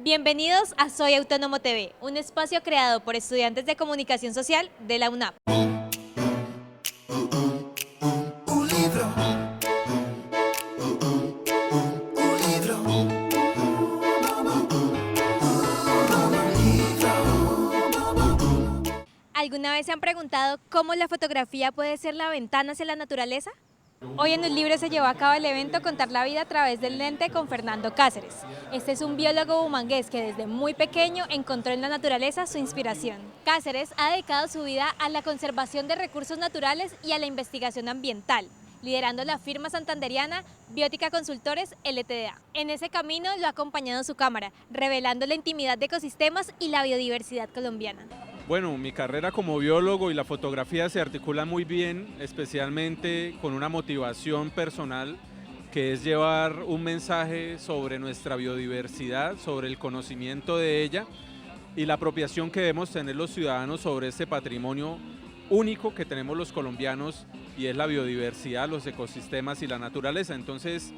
Bienvenidos a Soy Autónomo TV, un espacio creado por estudiantes de comunicación social de la UNAP. Un libro. Un libro. ¿Alguna vez se han preguntado cómo la fotografía puede ser la ventana hacia la naturaleza? Hoy en el libro se llevó a cabo el evento Contar la vida a través del lente con Fernando Cáceres. Este es un biólogo bumangués que desde muy pequeño encontró en la naturaleza su inspiración. Cáceres ha dedicado su vida a la conservación de recursos naturales y a la investigación ambiental, liderando la firma santanderiana Biótica Consultores LTDA. En ese camino lo ha acompañado su cámara, revelando la intimidad de ecosistemas y la biodiversidad colombiana. Bueno, mi carrera como biólogo y la fotografía se articulan muy bien, especialmente con una motivación personal que es llevar un mensaje sobre nuestra biodiversidad, sobre el conocimiento de ella y la apropiación que debemos tener los ciudadanos sobre este patrimonio único que tenemos los colombianos y es la biodiversidad, los ecosistemas y la naturaleza. Entonces,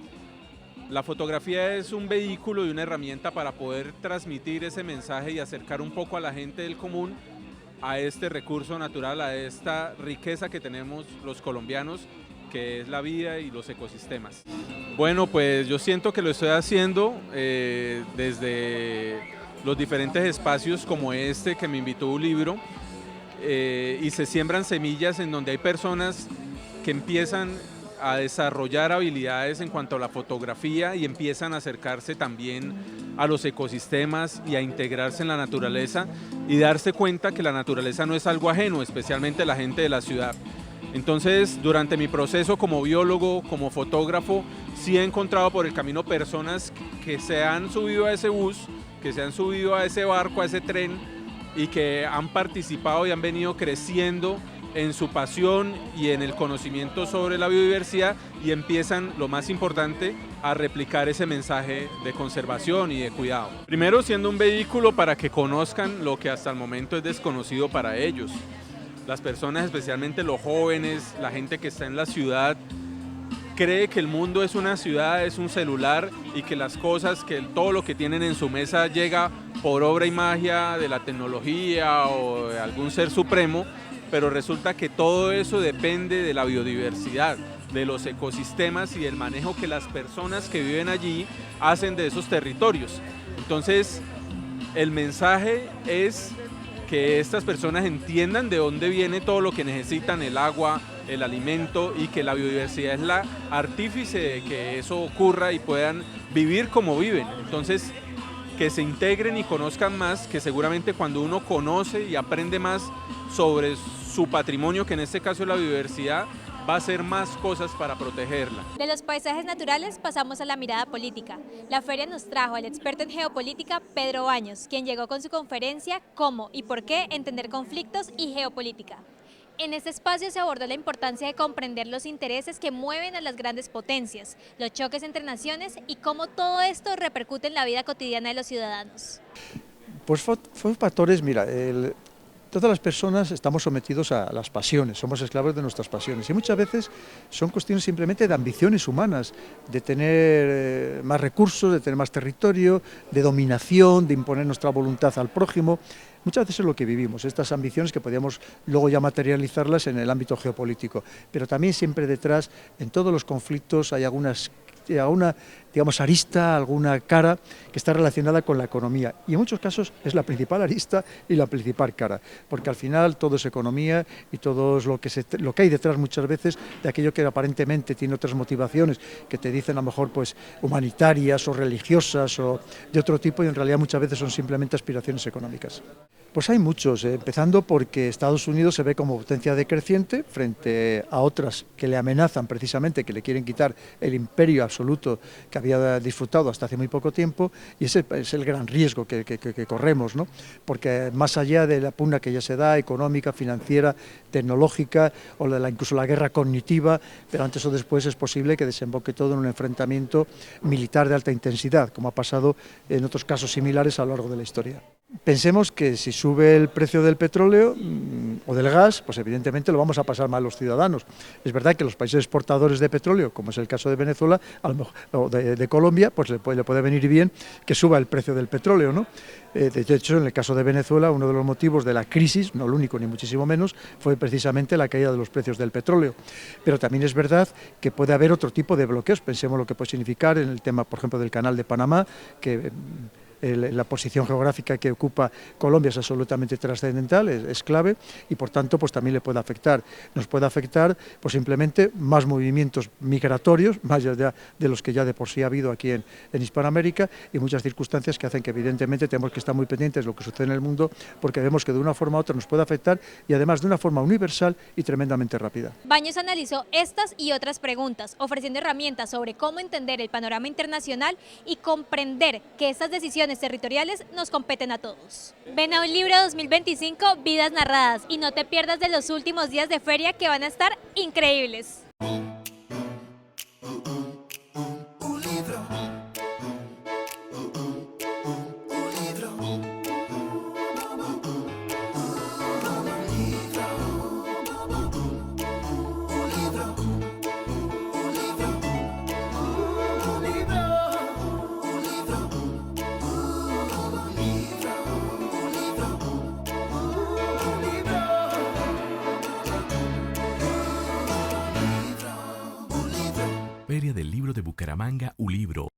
la fotografía es un vehículo y una herramienta para poder transmitir ese mensaje y acercar un poco a la gente del común a este recurso natural, a esta riqueza que tenemos los colombianos, que es la vida y los ecosistemas. Bueno, pues yo siento que lo estoy haciendo desde los diferentes espacios como este que me invitó un libro y se siembran semillas en donde hay personas que empiezan a desarrollar habilidades en cuanto a la fotografía y empiezan a acercarse también a los ecosistemas y a integrarse en la naturaleza y darse cuenta que la naturaleza no es algo ajeno, especialmente la gente de la ciudad. Entonces, durante mi proceso como biólogo, como fotógrafo, sí he encontrado por el camino personas que se han subido a ese bus, que se han subido a ese barco, a ese tren y que han participado y han venido creciendo en su pasión y en el conocimiento sobre la biodiversidad y empiezan, lo más importante, a replicar ese mensaje de conservación y de cuidado. Primero, siendo un vehículo para que conozcan lo que hasta el momento es desconocido para ellos. Las personas, especialmente los jóvenes, la gente que está en la ciudad, cree que el mundo es una ciudad, es un celular y que las cosas, que todo lo que tienen en su mesa llega por obra y magia de la tecnología o de algún ser supremo, pero resulta que todo eso depende de la biodiversidad, de los ecosistemas y del manejo que las personas que viven allí hacen de esos territorios. Entonces, el mensaje es que estas personas entiendan de dónde viene todo lo que necesitan, el agua, el alimento, y que la biodiversidad es la artífice de que eso ocurra y puedan vivir como viven. Entonces, que se integren y conozcan más, que seguramente cuando uno conoce y aprende más sobre su patrimonio, que en este caso es la biodiversidad, va a hacer más cosas para protegerla. De los paisajes naturales pasamos a la mirada política. La feria nos trajo al experto en geopolítica Pedro Baños, quien llegó con su conferencia Cómo y por qué entender conflictos y geopolítica. En este espacio se abordó la importancia de comprender los intereses que mueven a las grandes potencias, los choques entre naciones y cómo todo esto repercute en la vida cotidiana de los ciudadanos. Pues fue factores, mira, todas las personas estamos sometidos a las pasiones, somos esclavos de nuestras pasiones y muchas veces son cuestiones simplemente de ambiciones humanas, de tener más recursos, de tener más territorio, de dominación, de imponer nuestra voluntad al prójimo. Muchas veces es lo que vivimos, estas ambiciones que podríamos luego ya materializarlas en el ámbito geopolítico, pero también siempre detrás, en todos los conflictos, hay alguna, digamos, arista, alguna cara que está relacionada con la economía. Y en muchos casos es la principal arista y la principal cara, porque al final todo es economía y todo es lo que hay detrás muchas veces de aquello que aparentemente tiene otras motivaciones, que te dicen a lo mejor pues humanitarias o religiosas o de otro tipo, y en realidad muchas veces son simplemente aspiraciones económicas. Pues hay muchos, empezando porque Estados Unidos se ve como potencia decreciente frente a otras que le amenazan precisamente, que le quieren quitar el imperio absoluto que había disfrutado hasta hace muy poco tiempo, y ese es el gran riesgo que corremos, ¿no? Porque más allá de la pugna que ya se da, económica, financiera, tecnológica, o incluso la guerra cognitiva, pero antes o después es posible que desemboque todo en un enfrentamiento militar de alta intensidad, como ha pasado en otros casos similares a lo largo de la historia. Pensemos que si sube el precio del petróleo, o del gas, pues evidentemente lo vamos a pasar mal los ciudadanos. Es verdad que los países exportadores de petróleo, como es el caso de Venezuela, a lo mejor, o de Colombia, pues le puede venir bien que suba el precio del petróleo, ¿no? De hecho, en el caso de Venezuela, uno de los motivos de la crisis, no el único ni muchísimo menos, fue precisamente la caída de los precios del petróleo. Pero también es verdad que puede haber otro tipo de bloqueos. Pensemos lo que puede significar en el tema, por ejemplo, del canal de Panamá, que la posición geográfica que ocupa Colombia es absolutamente trascendental, es clave, y por tanto pues también le puede afectar. Nos puede afectar pues simplemente más movimientos migratorios, más allá de los que ya de por sí ha habido aquí en Hispanoamérica, y muchas circunstancias que hacen que evidentemente tenemos que estar muy pendientes de lo que sucede en el mundo, porque vemos que de una forma u otra nos puede afectar, y además de una forma universal y tremendamente rápida. Baños analizó estas y otras preguntas, ofreciendo herramientas sobre cómo entender el panorama internacional y comprender que estas decisiones territoriales nos competen a todos. Ven a Un Libro 2025, Vidas Narradas, y no te pierdas de los últimos días de feria que van a estar increíbles. Un libro. Un libro. Feria del Libro de Bucaramanga, Ulibro.